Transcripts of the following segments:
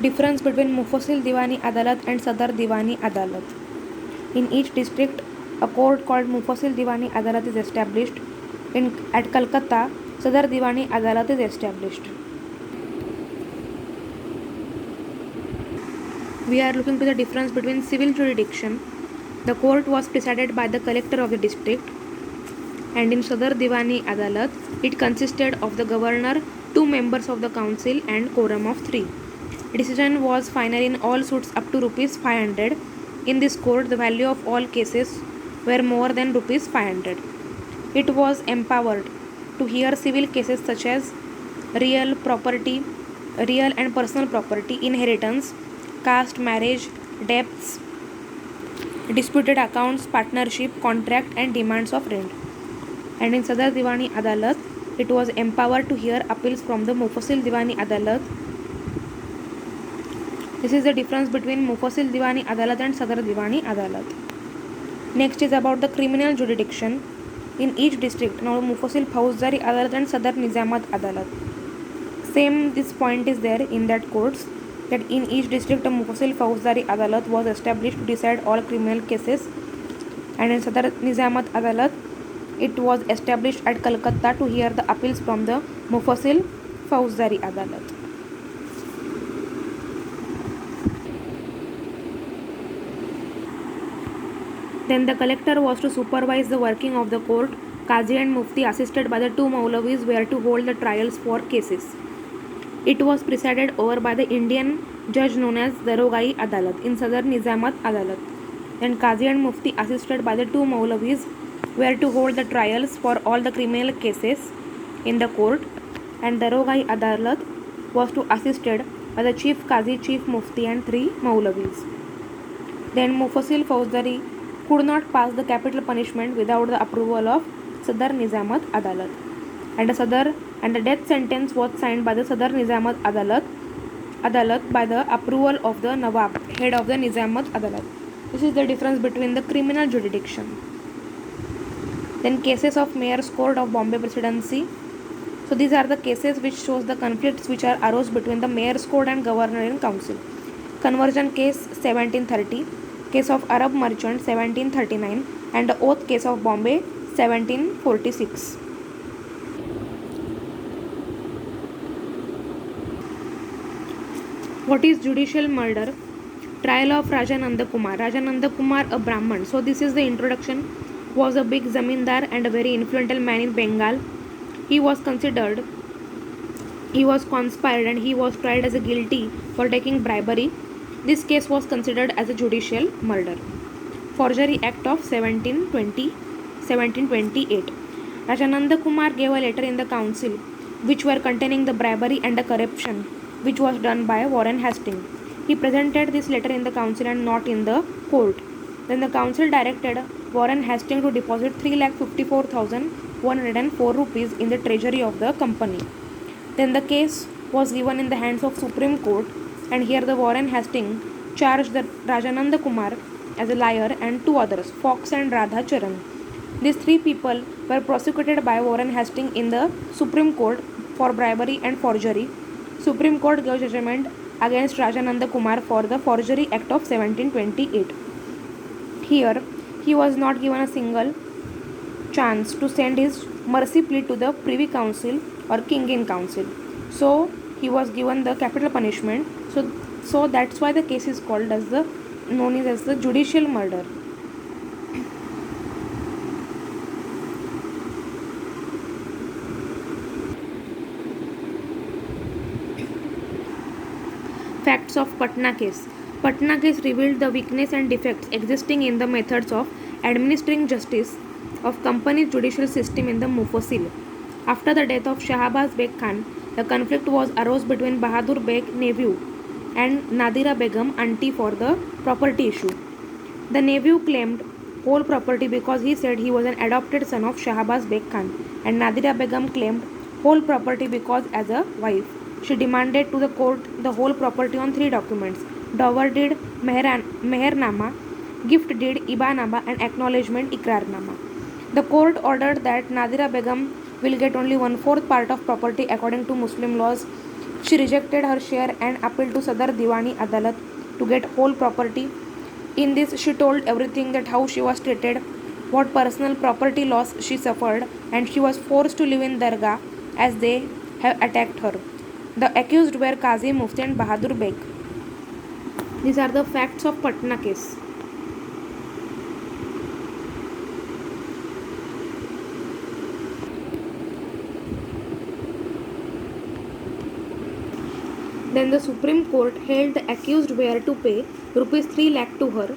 Difference between Mufasil Diwani Adalat and Sadar Diwani Adalat. In each district, a court called Mufasil Diwani Adalat is established. At Calcutta, Sadar Diwani Adalat is established. We are looking to the difference between civil jurisdiction. The court was presided by the collector of the district, and in Sadar Diwani Adalat, it consisted of the governor, 2 members of the council, and quorum of 3. Decision was final in all suits up to rupees 500. In this court, the value of all cases were more than rupees 500. It was empowered to hear civil cases such as real and personal property, inheritance, caste, marriage, debts, disputed accounts, partnership, contract, and demands of rent. And in Sadar Diwani Adalat, it was empowered to hear appeals from the Mufasil Diwani Adalat. This is the difference between Mufasil Diwani Adalat and Sadar Diwani Adalat. Next is about the criminal jurisdiction. In each district, now Mufasil Fauzdari Adalat and Sadar Nizamat Adalat. Same this point is there in that courts, that in each district a Mufasil Fauzdari Adalat was established to decide all criminal cases, and in Sadar Nizamat Adalat it was established at Calcutta to hear the appeals from the Mufasil Fauzdari Adalat. Then the collector was to supervise the working of the court. Qazi and Mufti, assisted by the 2 Maulavis, were to hold the trials for cases. It was presided over by the Indian judge known as Darogai Adalat in Sadar Nizamat Adalat. Then Qazi and Mufti, assisted by the 2 Maulavis, were to hold the trials for all the criminal cases in the court, and Darogai Adalat was to assisted by the Chief Qazi, Chief Mufti, and 3 Maulavis. Then Mufasil Fauzdari could not pass the capital punishment without the approval of Sadar Nizamat Adalat, and the death sentence was signed by the Sadar Nizamat Adalat by the approval of the Nawab, head of the Nizamat Adalat. This is the difference between the criminal jurisdiction. Then cases of Mayor's Court of Bombay Presidency. So these are the cases which shows the conflicts which are arose between the Mayor's Court and Governor in Council. Conversion case 1730, case of Arab merchant 1739, and the oath case of Bombay 1746. What is judicial murder? Trial of Rajananda Kumar. Rajananda Kumar, a Brahman. So this is the introduction. Was a big zamindar and a very influential man in Bengal. He was conspired and he was tried as a guilty for taking bribery. This case was considered as a judicial murder. Forgery Act of 1728. Rajananda Kumar gave a letter in the council which were containing the bribery and the corruption which was done by Warren Hastings. He presented this letter in the council and not in the court. Then the council directed Warren Hastings to deposit 3,54,104 rupees in the treasury of the company. Then the case was given in the hands of Supreme Court, and here the Warren Hastings charged the Rajananda Kumar as a liar and 2 others, Fox and Radha Charan. These 3 people were prosecuted by Warren Hastings in the Supreme Court for bribery and forgery. Supreme Court gave judgment against Rajananda Kumar for the Forgery Act of 1728. Here, he was not given a single chance to send his mercy plea to the Privy Council or King in Council. So, he was given the capital punishment. So that's why the case is called as known as the judicial murder. Facts of Patna case. Patna case revealed the weakness and defects existing in the methods of administering justice of company's judicial system in the Mufasil. After the death of Shahbaz Beg Khan, the conflict arose between Bahadur Beg, nephew, and Nadira Begum, auntie, for the property issue. The nephew claimed whole property because he said he was an adopted son of Shahbaz Beg Khan, and Nadira Begum claimed whole property because as a wife she demanded to the court the whole property on 3 documents: dower deed, mehernama, gift deed, ibanama, and acknowledgement ikrarnama. The court ordered that Nadira Begum will get only 1/4 part of property according to Muslim laws. She rejected her share and appealed to Sadar Diwani Adalat to get whole property. In this, she told everything, that how she was treated, what personal property loss she suffered, and she was forced to live in Dargah as they have attacked her. The accused were Qazi Mufti and Bahadur Beg. These are the facts of Patna case. Then the Supreme Court held the accused were to pay rupees 3 lakh to her.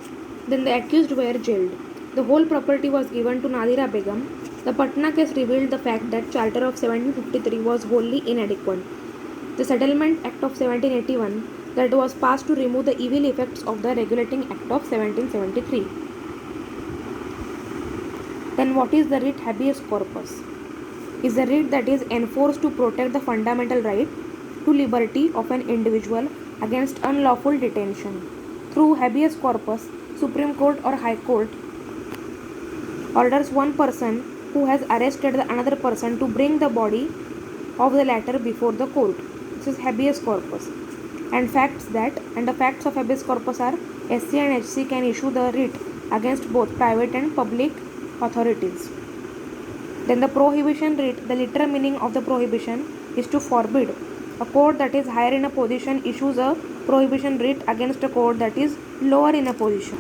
Then the accused were jailed. The whole property was given to Nadira Begum. The Patna case revealed the fact that Charter of 1753 was wholly inadequate. The Settlement Act of 1781 that was passed to remove the evil effects of the Regulating Act of 1773. Then what is the writ habeas corpus? Is a writ that is enforced to protect the fundamental right to liberty of an individual against unlawful detention. Through habeas corpus, Supreme Court or High Court orders one person who has arrested the another person to bring the body of the latter before the court. This is habeas corpus. And the facts of habeas corpus are SC and HC can issue the writ against both private and public authorities. Then the prohibition writ, the literal meaning of the prohibition is to forbid. A court that is higher in a position issues a prohibition writ against a court that is lower in a position,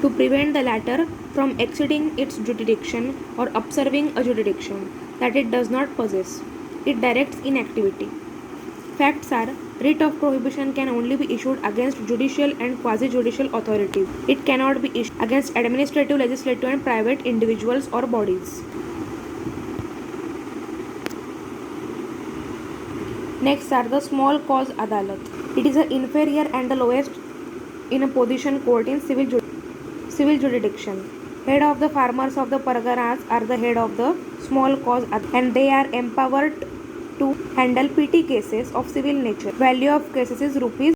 to prevent the latter from exceeding its jurisdiction or upserving a jurisdiction that it does not possess. It directs inactivity. Facts are, writ of prohibition can only be issued against judicial and quasi-judicial authorities. It cannot be issued against administrative, legislative and private individuals or bodies. Next are the small cause adalat. It is the inferior and the lowest in a position court in civil jurisdiction. Head of the farmers of the Parganas are the head of the small cause and they are empowered to handle petty cases of civil nature. Value of cases is rupees